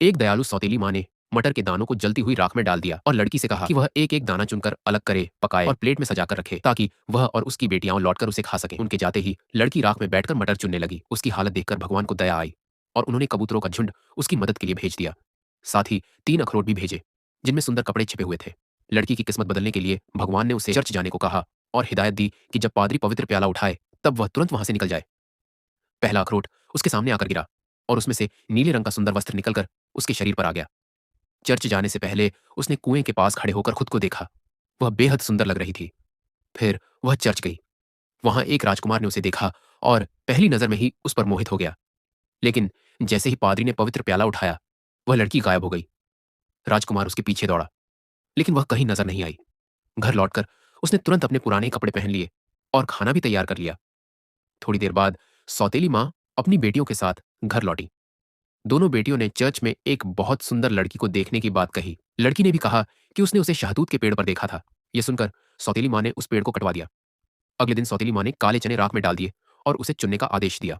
एक दयालु सौतेली माँ ने मटर के दानों को जलती हुई राख में डाल दिया और लड़की से कहा कि वह एक एक दाना चुनकर अलग करे, पकाए और प्लेट में सजाकर रखे ताकि वह और उसकी बेटियां लौटकर उसे खा सकें। उनके जाते ही लड़की राख में बैठकर मटर चुनने लगी। उसकी हालत देखकर भगवान को दया आई और उन्होंने कबूतरों का झुंड उसकी मदद के लिए भेज दिया। साथ ही 3 अखरोट भी भेजे जिनमें सुंदर कपड़े छिपे हुए थे। लड़की की किस्मत बदलने के लिए भगवान ने उसे चर्च जाने को कहा और हिदायत दी कि जब पादरी पवित्र प्याला उठाए तब वह तुरंत वहां से निकल जाए। पहला अखरोट उसके सामने आकर गिरा और उसमें से नीले रंग का सुंदर वस्त्र निकलकर उसके शरीर पर आ गया। चर्च जाने से पहले उसने कुएं के पास खड़े होकर खुद को देखा। वह बेहद सुंदर लग रही थी। फिर वह चर्च गई। वहां एक राजकुमार ने उसे देखा और पहली नजर में ही उस पर मोहित हो गया। लेकिन जैसे ही पादरी ने पवित्र प्याला उठाया, वह लड़की गायब हो गई। राजकुमार उसके पीछे दौड़ा, लेकिन वह कहीं नजर नहीं आई। घर लौटकर उसने तुरंत अपने पुराने कपड़े पहन लिए और खाना भी तैयार कर लिया। थोड़ी देर बाद सौतेली माँ अपनी बेटियों के साथ घर लौटी। दोनों बेटियों ने चर्च में एक बहुत सुंदर लड़की को देखने की बात कही। लड़की ने भी कहा कि उसने उसे शहतूत के पेड़ पर देखा था। यह सुनकर सौतेली माँ ने उस पेड़ को कटवा दिया। अगले दिन सौतेली माँ ने काले चने राख में डाल दिए और उसे चुनने का आदेश दिया।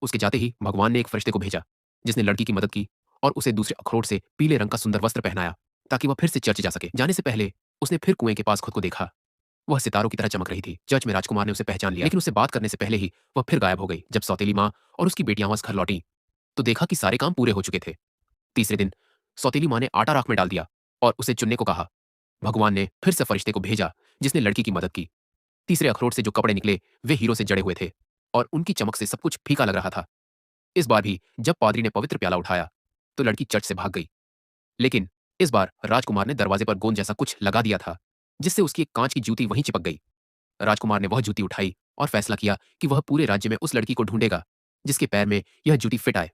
उसके जाते ही भगवान ने एक फरिश्ते को भेजा जिसने लड़की की मदद की और उसे दूसरे अखरोट से पीले रंग का सुंदर वस्त्र पहनाया ताकि वह फिर से चर्च जा सके। जाने से पहले उसने फिर कुएं के पास खुद को देखा। वह सितारों की तरह चमक रही थी। चर्च में राजकुमार ने उसे पहचान लिया, लेकिन उससे बात करने से पहले ही वह फिर गायब हो गई। जब सौतेली माँ और उसकी बेटियां वापस घर लौटी तो देखा कि सारे काम पूरे हो चुके थे। तीसरे दिन सौतेली माँ ने आटा राख में डाल दिया और उसे चुनने को कहा। भगवान ने फिर से फरिश्ते को भेजा जिसने लड़की की मदद की। तीसरे अखरोट से जो कपड़े निकले वे हीरो से जड़े हुए थे और उनकी चमक से सब कुछ फीका लग रहा था। इस बार भी जब पादरी ने पवित्र प्याला उठाया तो लड़की चर्च से भाग गई। लेकिन इस बार राजकुमार ने दरवाजे पर गोंद जैसा कुछ लगा दिया था जिससे उसकी एक कांच की जूती वहीं चिपक गई। राजकुमार ने वह जूती उठाई और फैसला किया कि वह पूरे राज्य में उस लड़की को ढूंढेगा जिसके पैर में यह जूती फिट आए।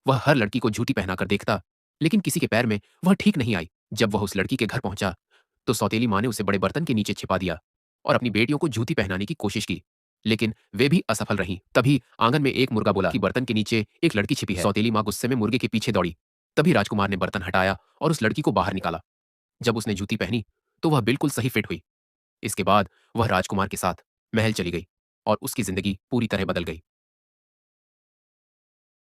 वह हर लड़की को जूती पहनाकर देखता, लेकिन किसी के पैर में वह ठीक नहीं आई। जब वह उस लड़की के घर पहुंचा तो सौतेली माँ ने उसे बड़े बर्तन के नीचे छिपा दिया और अपनी बेटियों को जूती पहनाने की कोशिश की, लेकिन वे भी असफल रहीं। तभी आंगन में एक मुर्गा बोला कि बर्तन के नीचे एक लड़की छिपी है। सौतेली माँ गुस्से में मुर्गे के पीछे दौड़ी। तभी राजकुमार ने बर्तन हटाया और उस लड़की को बाहर निकाला। जब उसने जूती पहनी तो वह बिल्कुल सही फिट हुई। इसके बाद वह राजकुमार के साथ महल चली गई और उसकी जिंदगी पूरी तरह बदल गई।